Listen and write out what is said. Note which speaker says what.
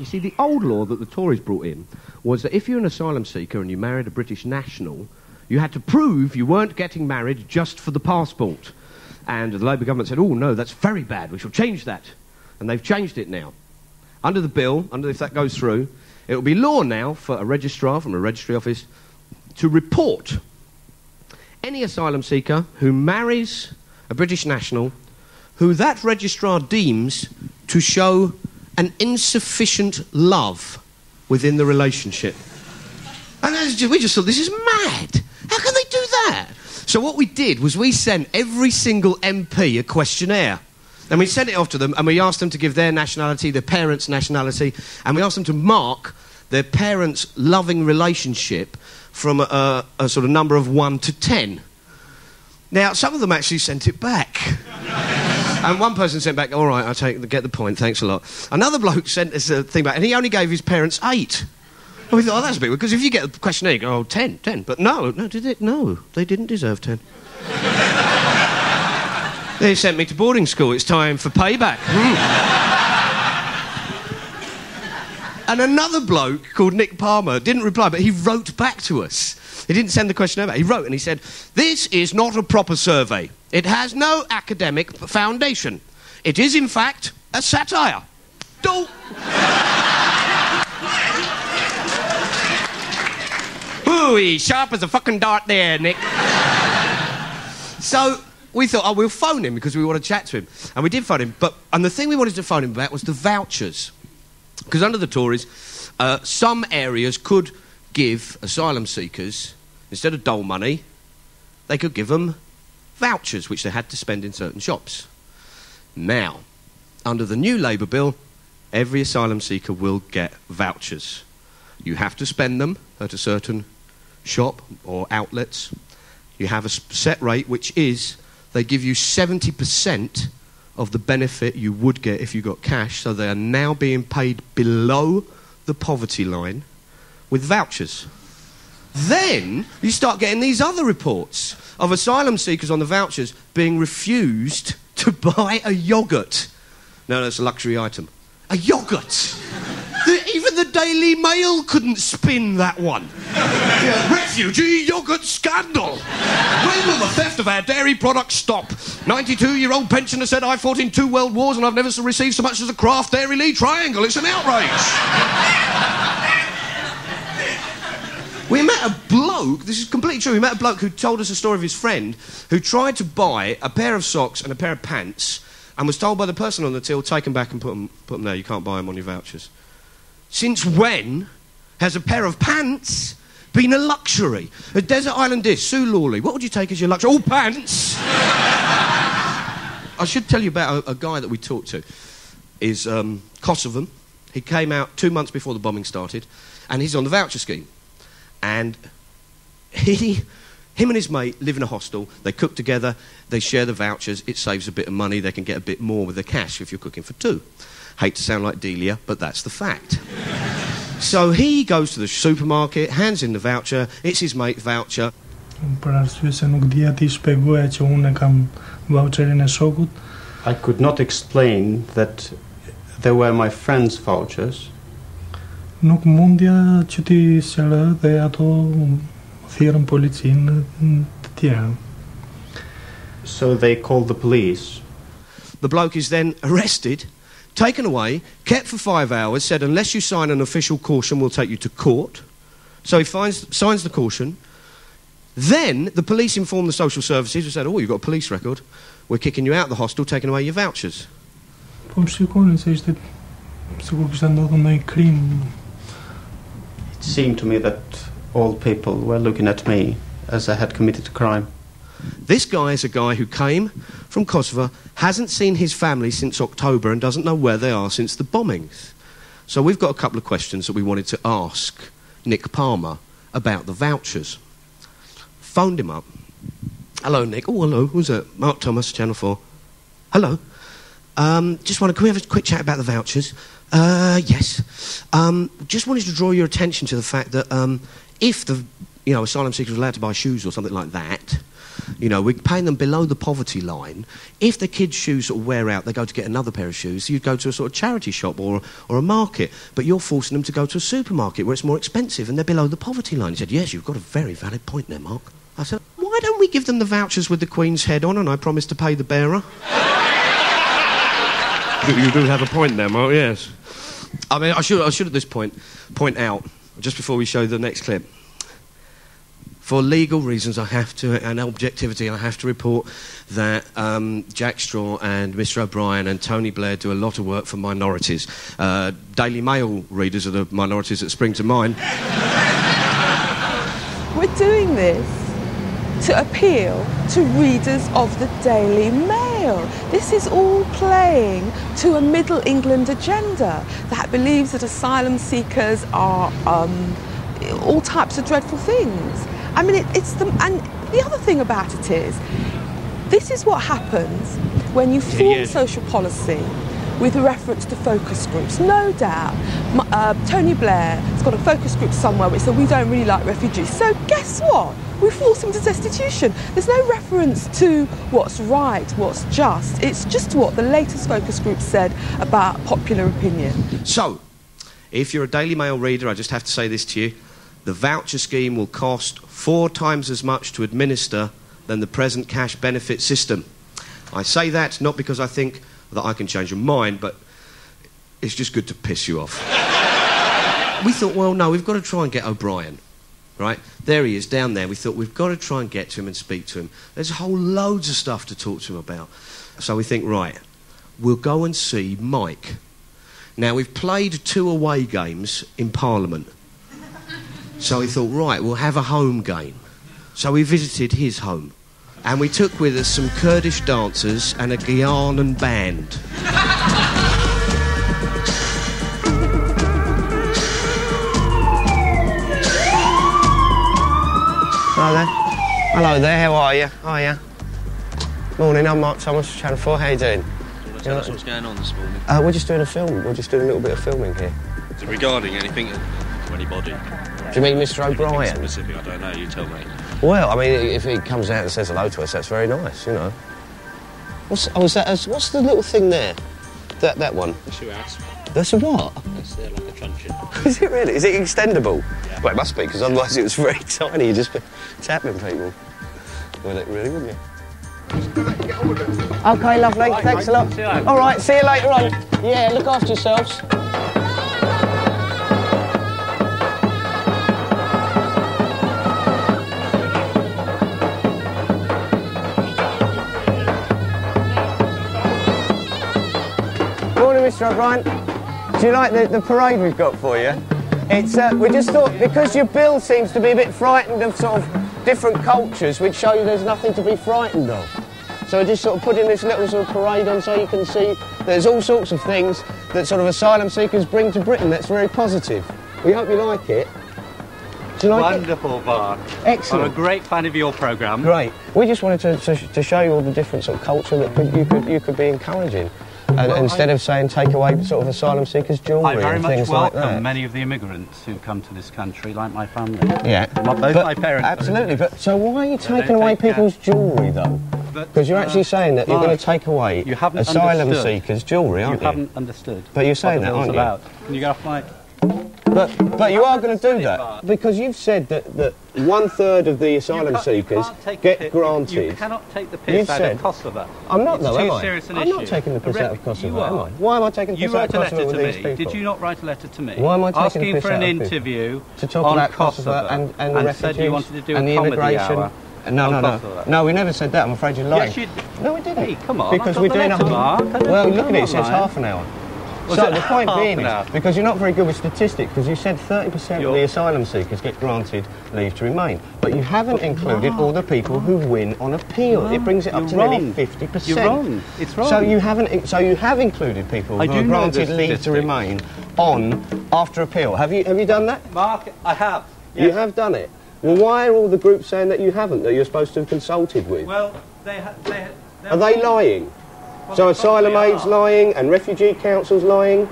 Speaker 1: You see, the old law that the Tories brought in was that if you're an asylum seeker and you married a British national, you had to prove you weren't getting married just for the passport. And the Labour government said, oh, no, that's very bad. We shall change that. And they've changed it now. Under the bill, if that goes through, it will be law now for a registrar from a registry office to report any asylum seeker who marries a British national who that registrar deems to show an insufficient love within the relationship. And we just thought, this is mad. How can they do that? So what we did was we sent every single MP a questionnaire. And we sent it off to them, and we asked them to give their nationality, their parents' nationality, and we asked them to mark their parents' loving relationship from a sort of number of 1 to 10. Now, some of them actually sent it back. And one person sent back, all right, get the point, thanks a lot. Another bloke sent us a thing back, and he only gave his parents 8. And we thought, oh, that's a bit weird, because if you get the questionnaire, you go, oh, 10. But no, they didn't deserve 10. They sent me to boarding school. It's time for payback. And another bloke called Nick Palmer didn't reply, but he wrote back to us. He didn't send the questionnaire back. He wrote and he said, this is not a proper survey. It has no academic foundation. It is, in fact, a satire. Ooh, he's sharp as a fucking dart there, Nick. So we thought, oh, we'll phone him because we want to chat to him. And we did phone him. And the thing we wanted to phone him about was the vouchers. Because under the Tories, some areas could give asylum seekers, instead of dole money, they could give them vouchers, which they had to spend in certain shops. Now, under the new Labour bill, every asylum seeker will get vouchers. You have to spend them at a certain shop or outlets. You have a set rate, which is they give you 70% of the benefit you would get if you got cash, so they are now being paid below the poverty line with vouchers. Then you start getting these other reports of asylum seekers on the vouchers being refused to buy a yoghurt. No, that's a luxury item. A yoghurt! Even the Daily Mail couldn't spin that one. Yeah. Refugee yoghurt scandal! When will the theft of our dairy products stop? 92-year-old pensioner said, I fought in 2 world wars and I've never received so much as a Kraft Dairy Lee triangle. It's an outrage. We met a bloke, this is completely true, we met a bloke who told us a story of his friend who tried to buy a pair of socks and a pair of pants and was told by the person on the till, take them back and put them there, you can't buy them on your vouchers. Since when has a pair of pants been a luxury? A desert island dish, Sue Lawley, what would you take as your luxury? Oh, pants! I should tell you about a guy that we talked to. Is Kosovan. He came out 2 months before the bombing started, and he's on the voucher scheme. And him and his mate live in a hostel, they cook together, they share the vouchers, it saves a bit of money, they can get a bit more with the cash if you're cooking for 2. Hate to sound like Delia, but that's the fact. So he goes to the supermarket, hands in the voucher, it's his mate's voucher.
Speaker 2: I
Speaker 3: could not explain that they were my friend's vouchers.
Speaker 2: Nuk mundja që ti sjellë dhe ato thirrën policinë të tjerë.
Speaker 3: So they called the police.
Speaker 1: The bloke is then arrested, taken away, kept for 5 hours, said unless you sign an official caution we'll take you to court. So he signs the caution. Then the police inform the social services who said, oh, you've got a police record, we're kicking you out of the hostel, taking away your vouchers.
Speaker 2: Po më shikonin se ishte sikur kishte ndodhur ndonjë krim.
Speaker 3: It seemed to me that all people were looking at me as I had committed a crime.
Speaker 1: This guy is a guy who came from Kosovo, hasn't seen his family since October and doesn't know where they are since the bombings. So we've got a couple of questions that we wanted to ask Nick Palmer about the vouchers. Phoned him up. Hello, Nick. Oh, hello. Who's that? Mark Thomas, Channel 4. Hello. Can we have a quick chat about the vouchers? Yes. Just wanted to draw your attention to the fact that if the asylum seeker was allowed to buy shoes or something like that, You know, we're paying them below the poverty line. If the kids' shoes sort of wear out, they go to get another pair of shoes. You'd go to a sort of charity shop or a market, but you're forcing them to go to a supermarket where it's more expensive and they're below the poverty line. He said, yes, you've got a very valid point there, Mark. I said, why don't we give them the vouchers with the Queen's head on and I promise to pay the bearer? You do have a point there, Mark, yes. I mean, I should at this point out, just before we show the next clip, for legal reasons, I have to, and objectivity, I have to report that Jack Straw and Mr O'Brien and Tony Blair do a lot of work for minorities. Daily Mail readers are the minorities that spring to mind.
Speaker 4: We're doing this to appeal to readers of the Daily Mail. This is all playing to a Middle England agenda that believes that asylum seekers are all types of dreadful things. I mean, and the other thing about it is, this is what happens when you form social policy with reference to focus groups. No doubt, Tony Blair has got a focus group somewhere which said we don't really like refugees. So guess what? We force them to destitution. There's no reference to what's right, what's just. It's just what the latest focus group said about popular opinion.
Speaker 1: So, if you're a Daily Mail reader, I just have to say this to you. The voucher scheme will cost 4 times as much to administer than the present cash benefit system. I say that not because I think that I can change your mind, but it's just good to piss you off. We thought, well, no, we've got to try and get O'Brien, right? There he is, down there. We thought, we've got to try and get to him and speak to him. There's a whole loads of stuff to talk to him about. So we think, right, we'll go and see Mike. Now, we've played 2 away games in Parliament. So we thought, right, we'll have a home game. So we visited his home. And we took with us some Kurdish dancers and a Guyanan band.
Speaker 5: Hello there. Hello there, how are you? Hiya. Morning, I'm Mark Thomas, Channel 4, how you doing?
Speaker 6: Tell us what's going on this morning.
Speaker 5: We're just doing a film. We're just doing a little bit of filming here.
Speaker 6: Is it regarding anything to anybody?
Speaker 5: Do you mean Mr O'Brien?
Speaker 6: Specific, I don't know, you tell me.
Speaker 5: Well, I mean, if he comes out and says hello to us, that's very nice, you know. What's the little thing there? That one?
Speaker 6: That's your ass.
Speaker 5: That's a what?
Speaker 6: That's there like a truncheon.
Speaker 5: Is it really? Is it extendable?
Speaker 6: Yeah.
Speaker 5: Well, it must be, because otherwise it was very tiny. You'd just be tapping people. Well, it really, wouldn't you? OK, lovely. Right, thanks a lot. All right, see you later on. Yeah, look after yourselves. Morning, Mr O'Brien. Do you like the parade we've got for you? It's we just thought, because your bill seems to be a bit frightened of sort of different cultures, we'd show you there's nothing to be frightened of. So we're just sort of putting this little sort of parade on so you can see there's all sorts of things that sort of asylum seekers bring to Britain that's very positive. We hope you like it. Do you like
Speaker 7: Wonderful, Mark.
Speaker 5: Excellent.
Speaker 7: I'm a great fan of your programme.
Speaker 5: Great. We just wanted to show you all the different sort of culture that you could be encouraging. And well, instead of saying take away sort of asylum seekers' jewellery and things like that.
Speaker 7: I very much welcome many of the immigrants who come to this country, like my family.
Speaker 5: Yeah.
Speaker 7: Both my parents.
Speaker 5: Absolutely. But so why are you taking away people's jewellery, though? Because you're actually saying that you're going to take away asylum seekers' jewellery, aren't you?
Speaker 7: You haven't understood.
Speaker 5: But you're saying that, aren't you?
Speaker 7: Can you get off my...
Speaker 5: But you are going to do that, because you've said that 1/3 of the asylum seekers get granted.
Speaker 7: You cannot take the piss out of Kosovo.
Speaker 5: I'm not, though, am I?
Speaker 7: Serious an
Speaker 5: I'm
Speaker 7: issue.
Speaker 5: not taking the piss out of Kosovo, am I? Why am I taking the piss out of Kosovo with these people?
Speaker 7: Did you not write a letter to me?
Speaker 5: Why am I taking the
Speaker 7: asking
Speaker 5: piss
Speaker 7: for
Speaker 5: out
Speaker 7: an
Speaker 5: of
Speaker 7: interview
Speaker 5: to talk about Kosovo and the refugees
Speaker 7: said you wanted to do
Speaker 5: and
Speaker 7: a
Speaker 5: the
Speaker 7: comedy
Speaker 5: immigration?
Speaker 7: hour?
Speaker 5: No, we never said that. I'm afraid you're lying.
Speaker 7: Yes,
Speaker 5: no, we didn't.
Speaker 7: Hey, come on.
Speaker 5: Because we're doing a whole... Well, look at it. It says half an hour. So the point being is, because you're not very good with statistics, because you said 30% of the asylum seekers get granted leave to remain, but you haven't included all the people who win on appeal. It brings it up to nearly 50%.
Speaker 7: You're wrong. It's wrong.
Speaker 5: So you haven't. So you have included people who are granted leave to remain after appeal. Have you done that?
Speaker 7: Mark, I have. Yes.
Speaker 5: You have done it. Well, why are all the groups saying that you haven't? That you're supposed to have consulted with?
Speaker 7: Well,
Speaker 5: are they lying? So Asylum Aid's lying and Refugee Council's lying?